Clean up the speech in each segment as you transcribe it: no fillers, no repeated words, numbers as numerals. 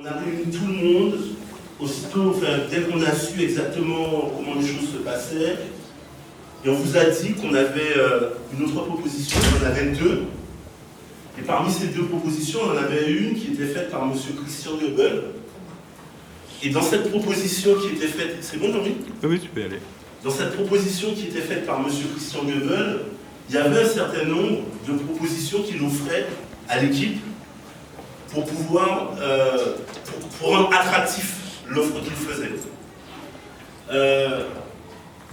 a réuni tout le monde, aussitôt, dès qu'on a su exactement comment les choses se passaient, et on vous a dit qu'on avait une autre proposition, on en avait deux. Et parmi ces deux propositions, on en avait une qui était faite par M. Christian Goebbels. Et dans cette proposition qui était faite... C'est bon, Jean-Mi ? Oui, tu peux y aller. Dans cette proposition qui était faite par M. Christian Goebbels, il y avait un certain nombre de propositions qu'il offrait à l'équipe pour pouvoir pour rendre attractif l'offre qu'il faisait.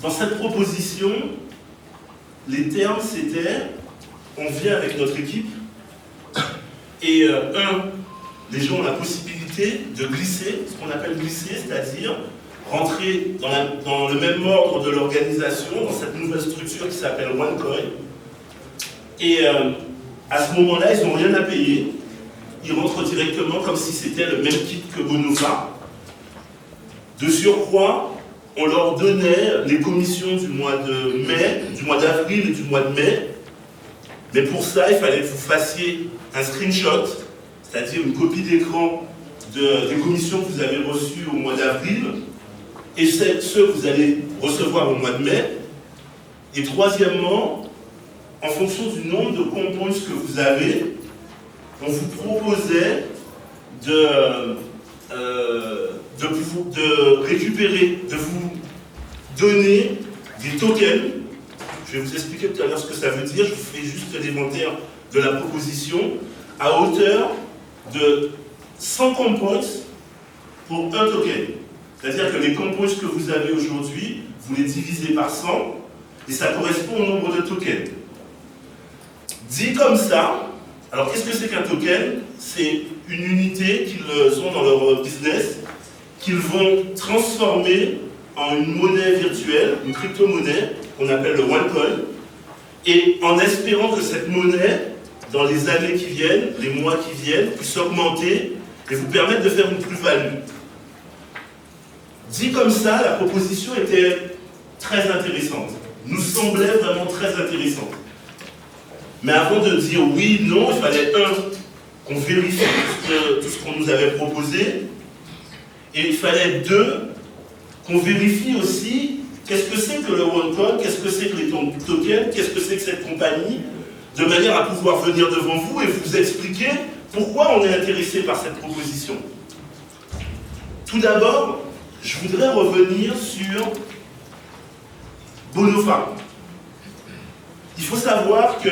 Dans cette proposition, les termes c'était on vient avec notre équipe et les gens ont la possibilité de glisser, ce qu'on appelle glisser, c'est-à-dire rentrer dans le même ordre de l'organisation, dans cette nouvelle structure qui s'appelle OneCoin. Et à ce moment-là, ils n'ont rien à payer. Ils rentrent directement comme si c'était le même kit que Bonova. De surcroît, on leur donnait les commissions du mois de mai, du mois d'avril et du mois de mai. Mais pour ça, il fallait que vous fassiez un screenshot, c'est-à-dire une copie d'écran des commissions que vous avez reçues au mois d'avril et ceux que vous allez recevoir au mois de mai. Et troisièmement, en fonction du nombre de compounds que vous avez, on vous proposait de récupérer, de vous donner des tokens. Je vais vous expliquer tout à l'heure ce que ça veut dire. Je vous fais juste l'inventaire de la proposition à hauteur de 100 compounds pour un token. C'est-à-dire que les compounds que vous avez aujourd'hui, vous les divisez par 100 et ça correspond au nombre de tokens. Dit comme ça, alors qu'est-ce que c'est qu'un token? C'est une unité qu'ils ont dans leur business, qu'ils vont transformer en une monnaie virtuelle, une crypto-monnaie, qu'on appelle le OneCoin, et en espérant que cette monnaie, dans les années qui viennent, les mois qui viennent, puisse augmenter et vous permettre de faire une plus-value. Dit comme ça, la proposition était très intéressante, nous semblait vraiment très intéressante. Mais avant de dire oui, non, il fallait qu'on vérifie tout ce qu'on nous avait proposé, et il fallait qu'on vérifie aussi qu'est-ce que c'est que le OneCoin, qu'est-ce que c'est que les tokens, qu'est-ce que c'est que cette compagnie, de manière à pouvoir venir devant vous et vous expliquer pourquoi on est intéressé par cette proposition. Tout d'abord, je voudrais revenir sur Bonova. Il faut savoir que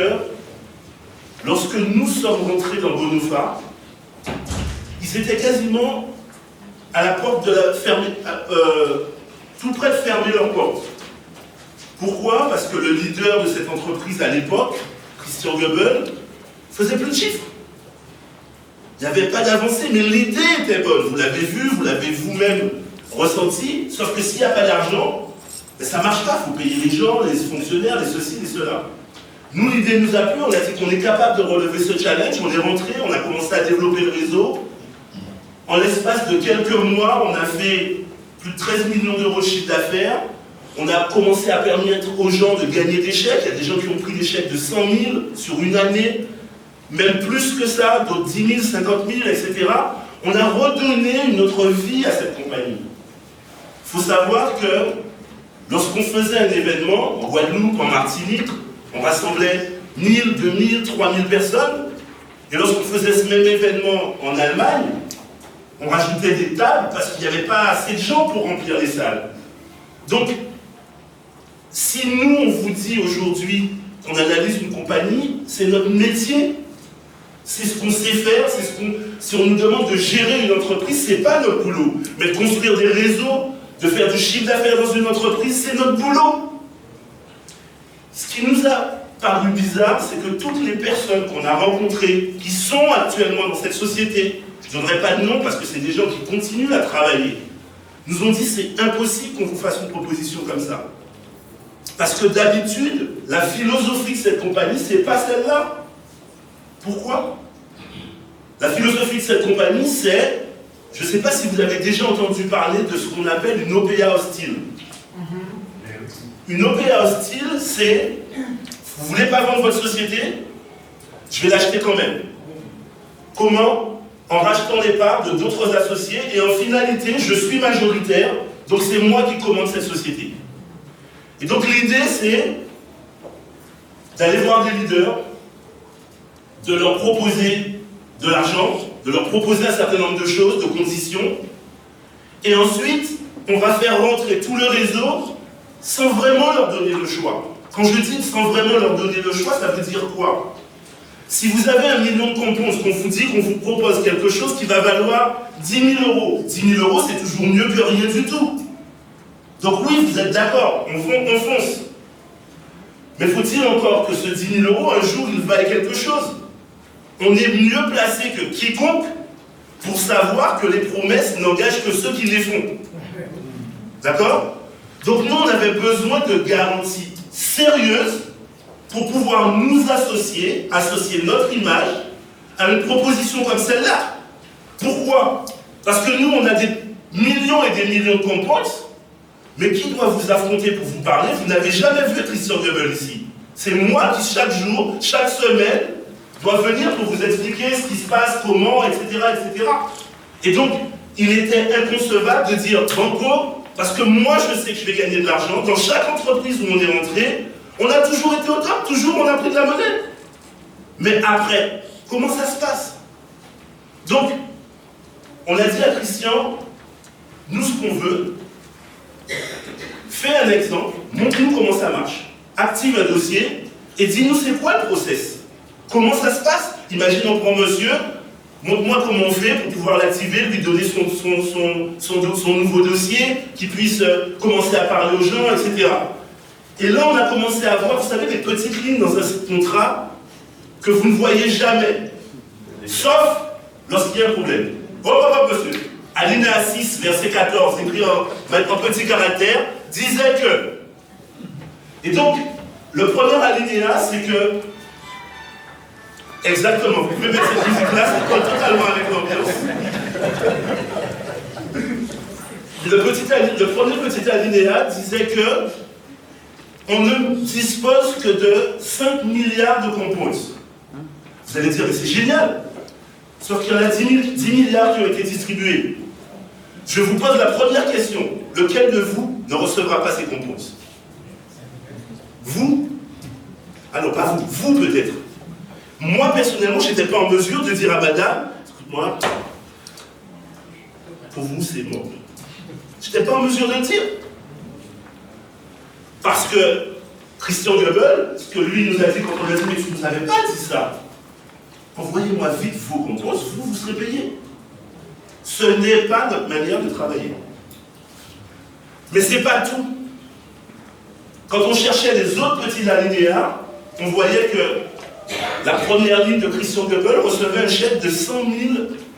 lorsque nous sommes rentrés dans Bonova, ils étaient quasiment à la porte de la tout près de fermer leur porte. Pourquoi? Parce que le leader de cette entreprise à l'époque, Christian Goebbels, faisait plus de chiffres. Il n'y avait pas d'avancée, mais l'idée était bonne. Vous l'avez vu, vous l'avez vous-même ressenti, sauf que s'il n'y a pas d'argent, ça ne marche pas. Il faut payer les gens, les fonctionnaires, les ceci, les cela. Nous, l'idée nous a plu, on a dit qu'on est capable de relever ce challenge, on est rentré, on a commencé à développer le réseau. En l'espace de quelques mois, on a fait plus de 13 millions d'euros de chiffre d'affaires. On a commencé à permettre aux gens de gagner des chèques. Il y a des gens qui ont pris des chèques de 100 000 sur une année, même plus que ça, d'autres 10 000, 50 000, etc. On a redonné une autre vie à cette compagnie. Il faut savoir que lorsqu'on faisait un événement, en Guadeloupe, en Martinique, on rassemblait 1000, 2000, 3000 personnes. Et lorsqu'on faisait ce même événement en Allemagne, on rajoutait des tables parce qu'il n'y avait pas assez de gens pour remplir les salles. Donc, si nous, on vous dit aujourd'hui qu'on analyse une compagnie, c'est notre métier. C'est ce qu'on sait faire, si on nous demande de gérer une entreprise, c'est pas notre boulot. Mais de construire des réseaux, de faire du chiffre d'affaires dans une entreprise, c'est notre boulot. Ce qui nous a paru bizarre, c'est que toutes les personnes qu'on a rencontrées, qui sont actuellement dans cette société, je ne donnerai pas de nom parce que c'est des gens qui continuent à travailler, nous ont dit c'est impossible qu'on vous fasse une proposition comme ça. Parce que d'habitude, la philosophie de cette compagnie, c'est pas celle-là. Pourquoi? La philosophie de cette compagnie, c'est, je ne sais pas si vous avez déjà entendu parler de ce qu'on appelle une OPA hostile. Une OPA hostile, c'est, vous ne voulez pas vendre votre société, je vais l'acheter quand même. Comment? en rachetant les parts de d'autres associés, et en finalité, je suis majoritaire, donc c'est moi qui commande cette société. Et donc l'idée, c'est d'aller voir des leaders, de leur proposer de l'argent, de leur proposer un certain nombre de choses, de conditions, et ensuite, on va faire rentrer tout le réseau sans vraiment leur donner le choix. Quand je dis sans vraiment leur donner le choix, ça veut dire quoi? Si vous avez 1 million de components, qu'on vous dit qu'on vous propose quelque chose qui va valoir 10 000 euros. 10 000 euros, c'est toujours mieux que rien du tout. Donc oui, vous êtes d'accord, on fonce. Mais faut-il encore que ce 10 000 euros, un jour, il vaille quelque chose? On est mieux placé que quiconque pour savoir que les promesses n'engagent que ceux qui les font. D'accord? Donc nous, on avait besoin de garanties sérieuses pour pouvoir nous associer notre image à une proposition comme celle-là. Pourquoi? Parce que nous, on a des millions et des millions de compotes, mais qui doit vous affronter pour vous parler? Vous n'avez jamais vu Christian Goebbels ici. C'est moi qui, chaque jour, chaque semaine, doit venir pour vous expliquer ce qui se passe, comment, etc., etc. Et donc, il était inconcevable de dire Banco, parce que moi, je sais que je vais gagner de l'argent. Dans chaque entreprise où on est rentré, on a toujours été au top, toujours on a pris de la monnaie. Mais après, comment ça se passe? Donc, on a dit à Christian, nous ce qu'on veut, fais un exemple, montre-nous comment ça marche. Active un dossier et dis-nous c'est quoi le process. Comment ça se passe? Imagine on prend monsieur, montre-moi comment on fait pour pouvoir l'activer, lui donner son nouveau dossier, qu'il puisse commencer à parler aux gens, etc. Et là, on a commencé à voir, vous savez, des petites lignes dans un contrat que vous ne voyez jamais. Sauf lorsqu'il y a un problème. Hop, monsieur. Alinéa 6, verset 14, écrit en petit caractère, disait que. Et donc, le premier alinéa, c'est que. Exactement, vous pouvez mettre cette musique-là, ça colle totalement avec l'ambiance. Le premier petit alinéa disait que on ne dispose que de 5 milliards de composts. Vous allez dire, mais c'est génial. Sauf qu'il y en a 10 milliards qui ont été distribués. Je vous pose la première question. Lequel de vous ne recevra pas ces composts? Vous? Ah non, pas vous. Vous peut-être. Moi, personnellement, je n'étais pas en mesure de dire à madame, écoute-moi, pour vous, c'est bon. Je n'étais pas en mesure de le dire. Parce que Christian Goebbels, ce que lui nous a dit quand on a dit, mais tu ne nous avais pas dit ça. Envoyez-moi vite vos composts, vous serez payés. Ce n'est pas notre manière de travailler. Mais ce n'est pas tout. Quand on cherchait les autres petits alinéas, on voyait que la première ligne de Christian Goebbels recevait un chèque de 100 000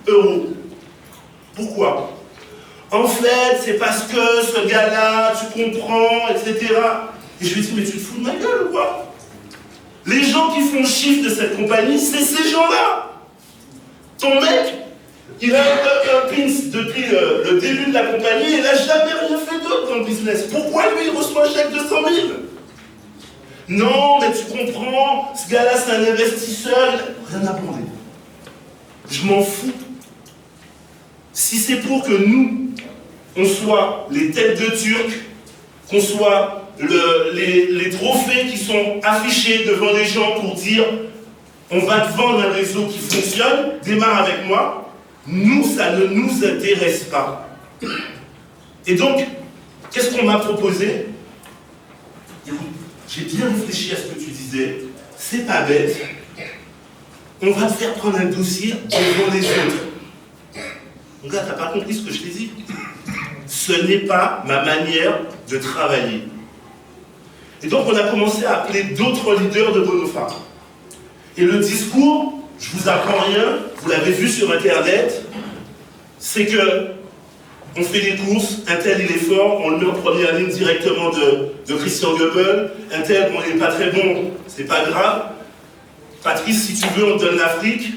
euros. Pourquoi? En fait, c'est parce que ce gars-là, tu comprends, etc. Et je lui dis, mais tu te fous de ma gueule ou quoi? Les gens qui font le chiffre de cette compagnie, c'est ces gens-là. Ton mec, il a un pins depuis le début de la compagnie et il n'a jamais rien fait d'autre dans le business. Pourquoi lui, il reçoit un chèque de 100 000? Non, mais tu comprends, ce gars-là, c'est un investisseur. Rien à branler. Je m'en fous. Si c'est pour que nous, on soit les têtes de Turcs, qu'on soit les trophées qui sont affichés devant les gens pour dire on va te vendre un réseau qui fonctionne, démarre avec moi, nous, ça ne nous intéresse pas. Et donc, qu'est-ce qu'on m'a proposé? Écoute, j'ai bien réfléchi à ce que tu disais, c'est pas bête, on va te faire prendre un dossier devant les autres. Donc là, t'as pas compris ce que je t'ai dit. Ce n'est pas ma manière de travailler. Et donc, on a commencé à appeler d'autres leaders de Bonofa. Et le discours, je vous apprends rien, vous l'avez vu sur Internet, c'est que on fait des courses, un tel il est fort, on le met en première ligne directement de Christian Goebbels, un tel, bon, il n'est pas très bon, c'est pas grave. Patrice, si tu veux, on te donne l'Afrique.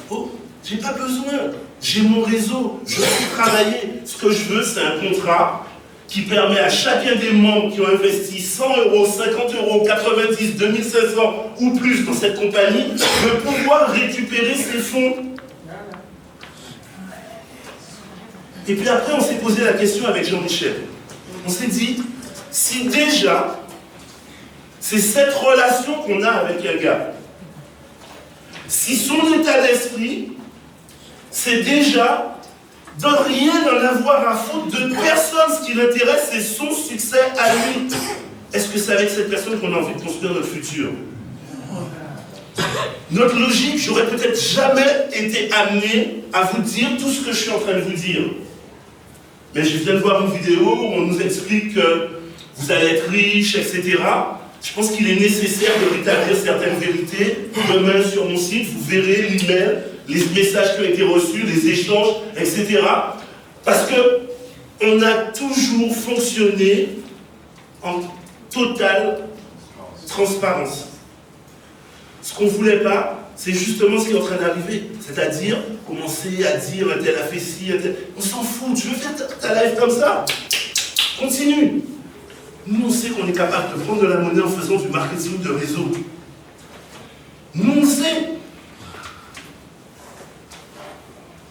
Oh, j'ai pas besoin. J'ai mon réseau, je sais travailler. Ce que je veux, c'est un contrat qui permet à chacun des membres qui ont investi 100 euros, 50 euros, 90, 2500 ou plus dans cette compagnie de pouvoir récupérer ses fonds. Et puis après, on s'est posé la question avec Jean-Michel. On s'est dit, si déjà, c'est cette relation qu'on a avec un gars, si son état d'esprit, c'est déjà de rien en avoir à foutre de personne, ce qui l'intéresse, c'est son succès à lui. Est-ce que c'est avec cette personne qu'on a envie de construire notre futur? Notre logique, j'aurais peut-être jamais été amené à vous dire tout ce que je suis en train de vous dire. Mais je viens de voir une vidéo où on nous explique que vous allez être riche, etc. Je pense qu'il est nécessaire de rétablir certaines vérités. Demain, sur mon site, vous verrez l'email, les messages qui ont été reçus, les échanges, etc. Parce qu'on a toujours fonctionné en totale transparence. Ce qu'on ne voulait pas, c'est justement ce qui est en train d'arriver. C'est-à-dire, commencer à dire, un tel a fait ci, un tel... On s'en fout, tu veux faire ta live comme ça? Continue. Nous, on sait qu'on est capable de prendre de la monnaie en faisant du marketing de réseau. Nous, on sait.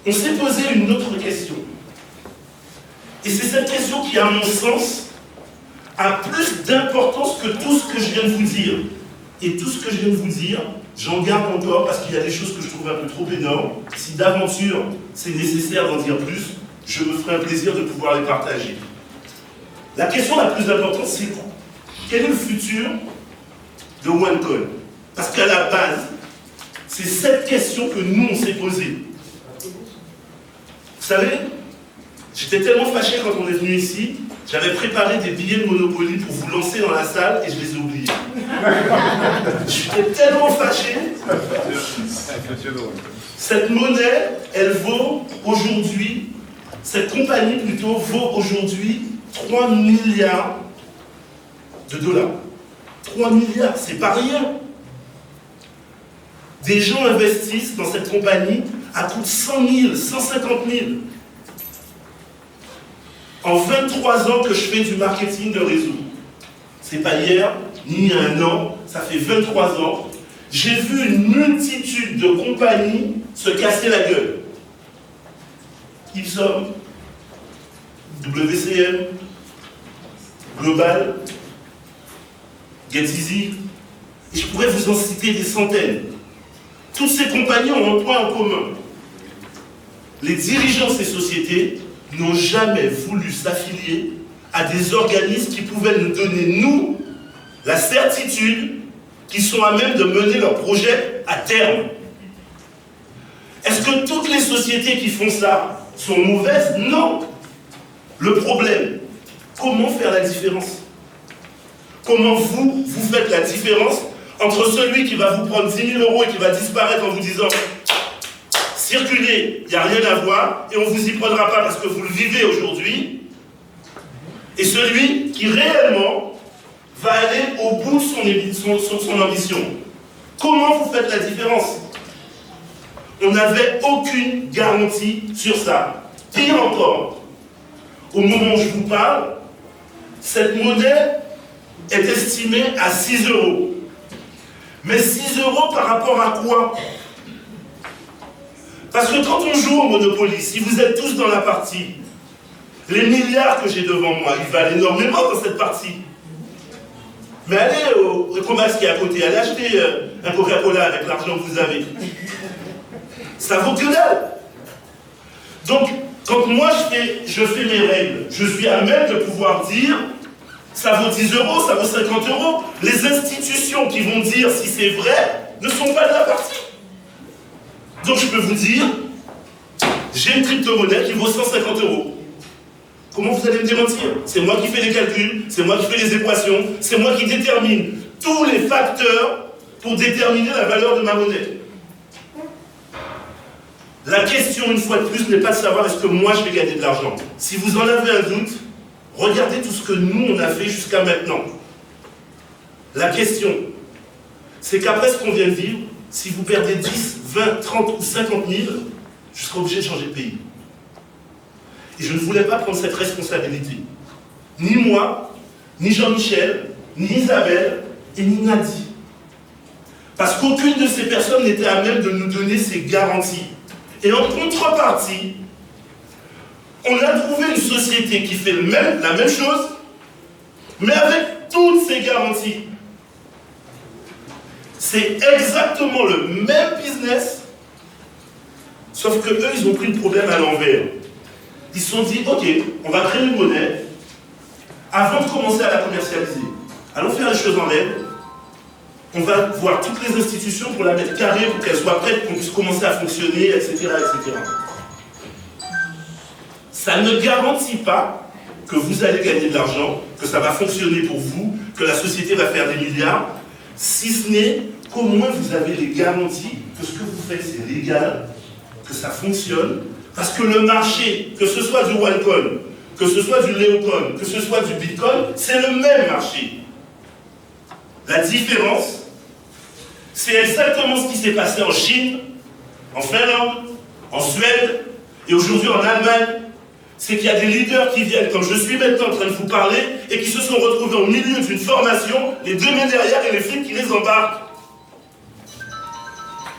On s'est posé une autre question. Et c'est cette question qui, à mon sens, a plus d'importance que tout ce que je viens de vous dire. Et tout ce que je viens de vous dire, j'en garde encore parce qu'il y a des choses que je trouve un peu trop énormes. Si d'aventure c'est nécessaire d'en dire plus, je me ferai un plaisir de pouvoir les partager. La question la plus importante, c'est quel est le futur de OneCoin? Parce qu'à la base, c'est cette question que nous, on s'est posée. Vous savez, j'étais tellement fâché quand on est venu ici, j'avais préparé des billets de Monopoly pour vous lancer dans la salle et je les ai oubliés. J'étais tellement fâché. Cette monnaie, elle vaut aujourd'hui, cette compagnie plutôt, vaut aujourd'hui 3 milliards de dollars. 3 milliards, c'est pas rien. Des gens investissent dans cette compagnie à coût de 100 000, 150 000. En 23 ans que je fais du marketing de réseau, c'est pas hier, ni un an, ça fait 23 ans, j'ai vu une multitude de compagnies se casser la gueule. Ipsum, WCM, Global, GetEasy, et je pourrais vous en citer des centaines. Toutes ces compagnies ont un point en commun. Les dirigeants de ces sociétés n'ont jamais voulu s'affilier à des organismes qui pouvaient nous donner, nous, la certitude qu'ils sont à même de mener leur projet à terme. Est-ce que toutes les sociétés qui font ça sont mauvaises? Non. Le problème, comment faire la différence? Comment vous faites la différence entre celui qui va vous prendre 10 000 € et qui va disparaître en vous disant circulez, il n'y a rien à voir, et on ne vous y prendra pas parce que vous le vivez aujourd'hui, et celui qui réellement va aller au bout de son ambition. Comment vous faites la différence? On n'avait aucune garantie sur ça. Pire encore, au moment où je vous parle, cette monnaie est estimée à 6 €. Mais 6 € par rapport à quoi? Parce que quand on joue au Monopoly, si vous êtes tous dans la partie, les milliards que j'ai devant moi, ils valent énormément dans cette partie. Mais allez au commerce qui est à côté, allez acheter un Coca-Cola avec l'argent que vous avez. Ça vaut que dalle. Donc, quand moi je fais mes règles, je suis à même de pouvoir dire ça vaut 10 €, ça vaut 50 €. Les institutions qui vont dire si c'est vrai ne sont pas de la partie. Donc je peux vous dire, j'ai une crypto-monnaie qui vaut 150 €. Comment vous allez me démentir? C'est moi qui fais les calculs, c'est moi qui fais les équations, c'est moi qui détermine tous les facteurs pour déterminer la valeur de ma monnaie. La question, une fois de plus, n'est pas de savoir est-ce que moi je vais gagner de l'argent. Si vous en avez un doute, regardez tout ce que nous on a fait jusqu'à maintenant. La question, c'est qu'après ce qu'on vient de vivre, si vous perdez 10, 20, 30 ou 50 000, je serai obligé de changer de pays. Et je ne voulais pas prendre cette responsabilité. Ni moi, ni Jean-Michel, ni Isabelle et ni Nadie. Parce qu'aucune de ces personnes n'était à même de nous donner ces garanties. Et en contrepartie, On a trouvé une société qui fait la même chose, mais avec toutes ces garanties. C'est exactement le même business, sauf que eux, ils ont pris le problème à l'envers. Ils se sont dit, ok, on va créer une monnaie avant de commencer à la commercialiser. Allons faire les choses en règle. On va voir toutes les institutions pour la mettre carrée, pour qu'elle soit prête, qu'on puisse commencer à fonctionner, etc., etc. Ça ne garantit pas que vous allez gagner de l'argent, que ça va fonctionner pour vous, que la société va faire des milliards, si ce n'est qu'au moins vous avez les garanties que ce que vous faites c'est légal, que ça fonctionne, parce que le marché, que ce soit du OneCoin, que ce soit du Leocoin, que ce soit du Bitcoin, c'est le même marché. La différence, c'est exactement ce qui s'est passé en Chine, en Finlande, en Suède, et aujourd'hui en Allemagne. C'est qu'il y a des leaders qui viennent, comme je suis maintenant en train de vous parler, et qui se sont retrouvés au milieu d'une formation, les deux mains derrière et les flics qui les embarquent.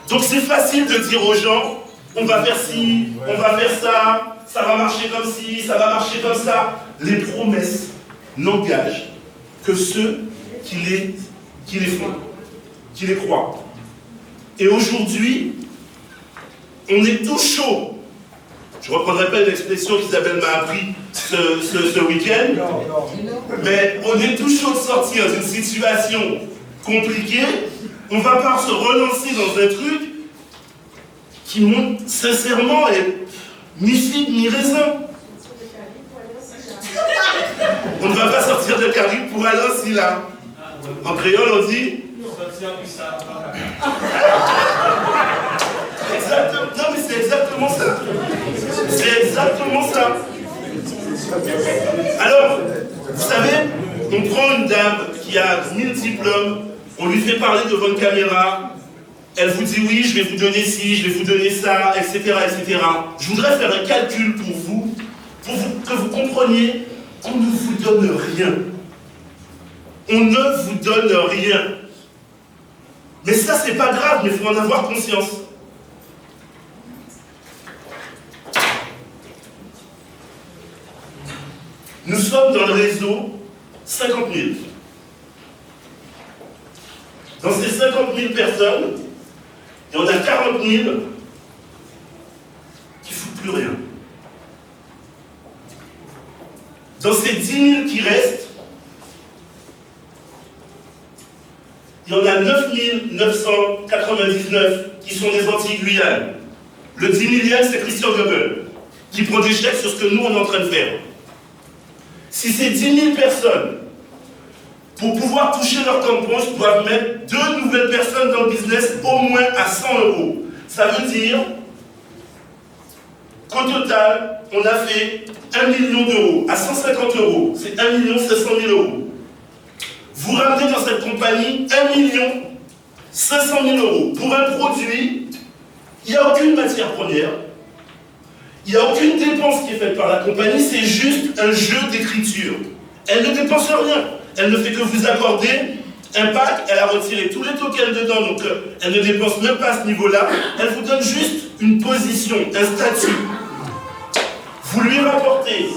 Donc c'est facile de dire aux gens, on va faire ci, on va faire ça, ça va marcher comme ci, ça va marcher comme ça. Les promesses n'engagent que ceux qui les font, qui les croient. Et aujourd'hui, on est tout chaud. Je ne reprendrai pas l'expression qu'Isabelle m'a appris ce week-end, mais on est tout chaud de sortir d'une situation compliquée. On ne va pas se relancer dans un truc qui monte sincèrement et ni figue ni raisin. On ne va pas sortir de Caribe pour aller aussi là. En créole, on dit. Exactement. Non, mais c'est exactement ça. C'est exactement ça. Alors, vous savez, on prend une dame qui a 1000 diplômes, on lui fait parler devant une caméra, elle vous dit oui, je vais vous donner ci, je vais vous donner ça, etc., etc. Je voudrais faire un calcul pour vous, que vous compreniez qu'on ne vous donne rien. On ne vous donne rien. Mais ça, c'est pas grave, mais il faut en avoir conscience. Nous sommes dans le réseau 50 000. Dans ces 50 000 personnes, il y en a 40 000 qui ne foutent plus rien. Dans ces 10 000 qui restent, il y en a 9 999 qui sont des anti-Guyane. Le 10 millième, c'est Christian Goebbels, qui prend des chèques sur ce que nous, on est en train de faire. Si ces 10 000 personnes, pour pouvoir toucher leur camponge, doivent mettre 2 nouvelles personnes dans le business au moins à 100 €, ça veut dire qu'au total, on a fait 1 million d'euros. À 150 €, c'est 1 500 000 €. Vous ramenez dans cette compagnie 1 500 000 € pour un produit, il n'y a aucune matière première, il n'y a aucune dépense qui est faite par la compagnie, c'est juste un jeu d'écriture. Elle ne dépense rien, elle ne fait que vous accorder un pack, elle a retiré tous les tokens dedans, donc elle ne dépense même pas à ce niveau-là, elle vous donne juste une position, un statut. Vous lui rapportez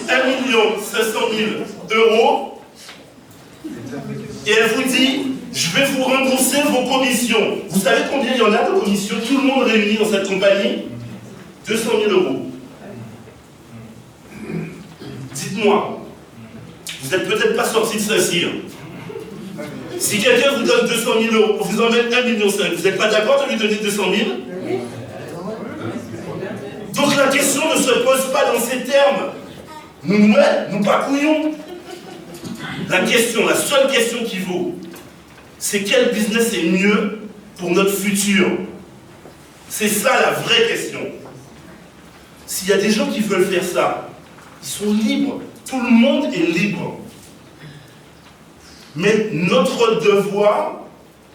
1 500 000 € et elle vous dit je vais vous rembourser vos commissions. Vous savez combien il y en a de commissions, tout le monde réuni dans cette compagnie? 200 000 €. Dites-moi, vous n'êtes peut-être pas sorti de Saint-Cyr. Si quelqu'un vous donne 200 000 €, pour vous en mettre 1,5 million, vous n'êtes pas d'accord de lui donner 200 000? Donc la question ne se pose pas dans ces termes. Nous pas couillons. La seule question qui vaut, c'est quel business est mieux pour notre futur. C'est ça la vraie question. S'il y a des gens qui veulent faire ça, ils sont libres. Tout le monde est libre. Mais notre devoir,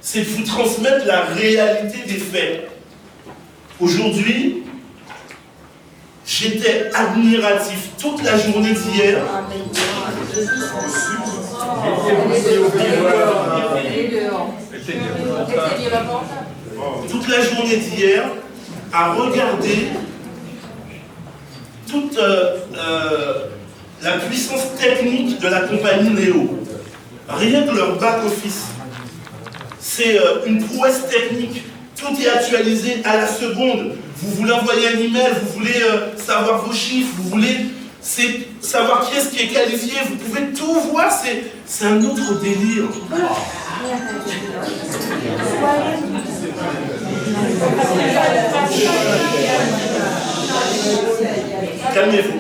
c'est de vous transmettre la réalité des faits. Aujourd'hui, j'étais admiratif toute la journée d'hier. toute la journée d'hier à regarder toute la puissance technique de la compagnie Néo. Rien que leur back-office. C'est une prouesse technique. Tout est actualisé à la seconde. Vous voulez envoyer un email, vous voulez savoir vos chiffres, vous voulez savoir qui est-ce qui est qualifié, vous pouvez tout voir, c'est un autre délire. Calmez-vous.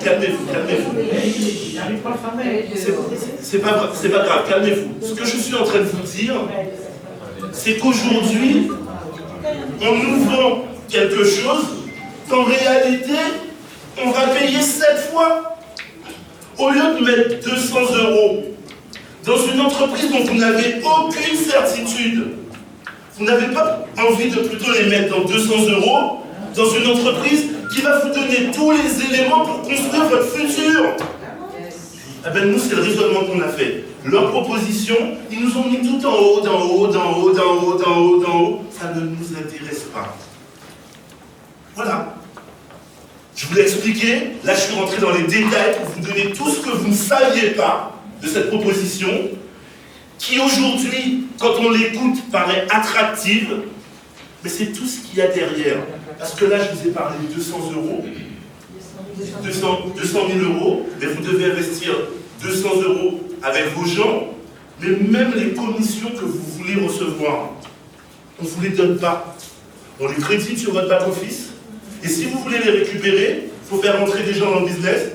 C'est pas grave, calmez-vous. Ce que je suis en train de vous dire, c'est qu'aujourd'hui, on nous vend quelque chose qu'en réalité, on va payer 7 fois. Au lieu de mettre 200 € dans une entreprise dont vous n'avez aucune certitude, vous n'avez pas envie de plutôt les mettre dans 200 € dans une entreprise qui va vous donner tous les éléments pour construire votre futur. Eh bien, nous, c'est le raisonnement qu'on a fait. Leur proposition, ils nous ont mis tout en haut, d'en haut. Ça ne nous intéresse pas. Voilà. Je vous l'ai expliqué. Là, je suis rentré dans les détails pour vous donner tout ce que vous ne saviez pas de cette proposition, qui aujourd'hui, quand on l'écoute, paraît attractive, mais c'est tout ce qu'il y a derrière. Parce que là, je vous ai parlé de 200 €, 200 000 €, mais vous devez investir 200 € avec vos gens, mais même les commissions que vous voulez recevoir, on ne vous les donne pas. On les crédite sur votre back-office, et si vous voulez les récupérer, il faut faire rentrer des gens dans le business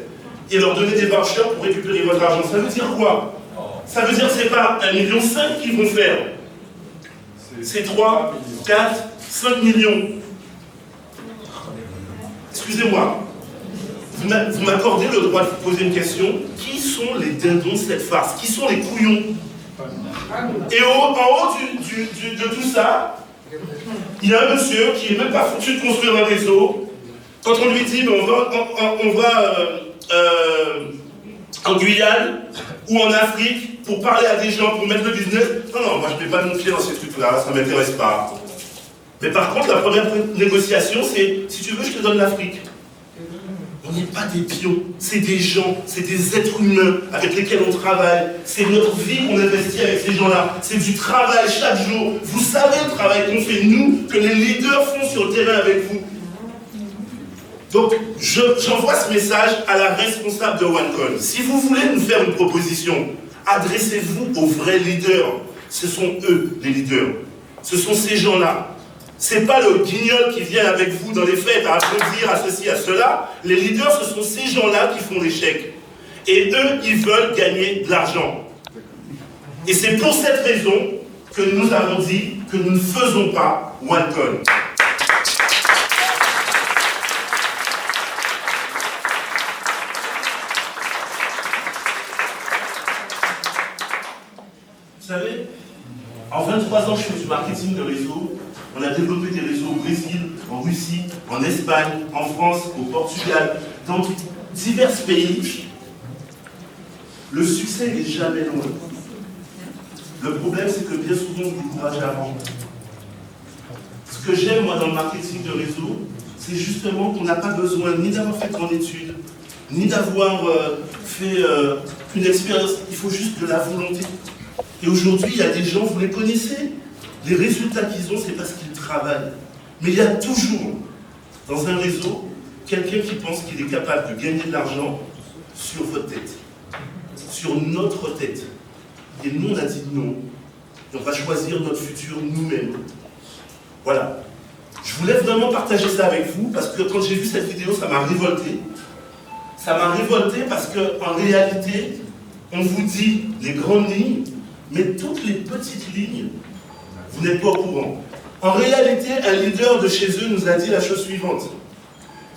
et leur donner des vouchers pour récupérer votre argent. Ça veut dire quoi? Ça veut dire que ce n'est pas 1,5 million qu'ils vont faire. C'est 3, 4, 5 millions. Excusez-moi. Vous m'accordez le droit de vous poser une question. Qui sont les dindons de cette farce? Qui sont les couillons? Et en haut de tout ça, il y a un monsieur qui n'est même pas foutu de construire un réseau. Quand on lui dit, on va en Guyane ou en Afrique pour parler à des gens, pour mettre le business, non, moi je ne mets pas mon pied dans ces trucs-là, ça ne m'intéresse pas. Mais par contre, la première négociation, c'est, si tu veux, je te donne l'Afrique. On n'est pas des pions, c'est des gens, c'est des êtres humains avec lesquels on travaille. C'est notre vie qu'on investit avec ces gens-là. C'est du travail chaque jour. Vous savez le travail qu'on fait, nous, que les leaders font sur le terrain avec vous. Donc, j'envoie ce message à la responsable de OneCoin. Si vous voulez nous faire une proposition, adressez-vous aux vrais leaders. Ce sont eux, les leaders. Ce sont ces gens-là. C'est pas le guignol qui vient avec vous dans les fêtes à applaudir à ceci, à cela. Les leaders, ce sont ces gens-là qui font l'échec. Et eux, ils veulent gagner de l'argent. Et c'est pour cette raison que nous avons dit que nous ne faisons pas OneCoin. Vous savez, en 23 ans, je fais du marketing de réseau. On a développé des réseaux au Brésil, en Russie, en Espagne, en France, au Portugal, dans divers pays. Le succès n'est jamais loin. Le problème, c'est que bien souvent, on décourage avant. Ce que j'aime, moi, dans le marketing de réseau, c'est justement qu'on n'a pas besoin ni d'avoir fait grande étude, ni d'avoir fait une expérience. Il faut juste de la volonté. Et aujourd'hui, il y a des gens, vous les connaissez. Les résultats qu'ils ont, c'est parce qu'ils travaillent. Mais il y a toujours, dans un réseau, quelqu'un qui pense qu'il est capable de gagner de l'argent sur votre tête. Sur notre tête. Et nous, on a dit non. Et on va choisir notre futur nous-mêmes. Voilà. Je voulais vraiment partager ça avec vous, parce que quand j'ai vu cette vidéo, ça m'a révolté. Ça m'a révolté parce qu'en réalité, on vous dit les grandes lignes, mais toutes les petites lignes, vous n'êtes pas au courant. En réalité, un leader de chez eux nous a dit la chose suivante.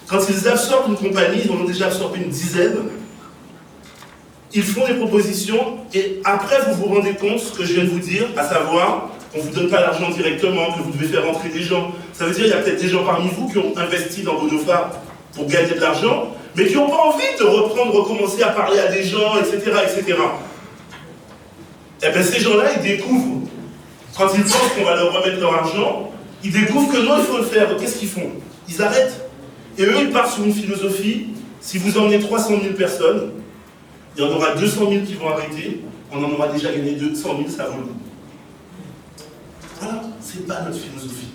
Quand ils absorbent une compagnie, ils en ont déjà absorbé une dizaine, ils font des propositions et après vous vous rendez compte de ce que je viens de vous dire, à savoir qu'on ne vous donne pas l'argent directement, que vous devez faire rentrer des gens. Ça veut dire qu'il y a peut-être des gens parmi vous qui ont investi dans Bonofa pour gagner de l'argent, mais qui n'ont pas envie de recommencer à parler à des gens, etc., etc. Eh bien ces gens-là, ils découvrent, quand ils pensent qu'on va leur remettre leur argent, Ils découvrent que non, il faut le faire. Qu'est-ce qu'ils font? Ils arrêtent. Et eux, ils partent sur une philosophie, si vous emmenez 300 000 personnes, il y en aura 200 000 qui vont arrêter, on en aura déjà gagné 200 000, ça vaut le coup. Voilà, c'est pas notre philosophie.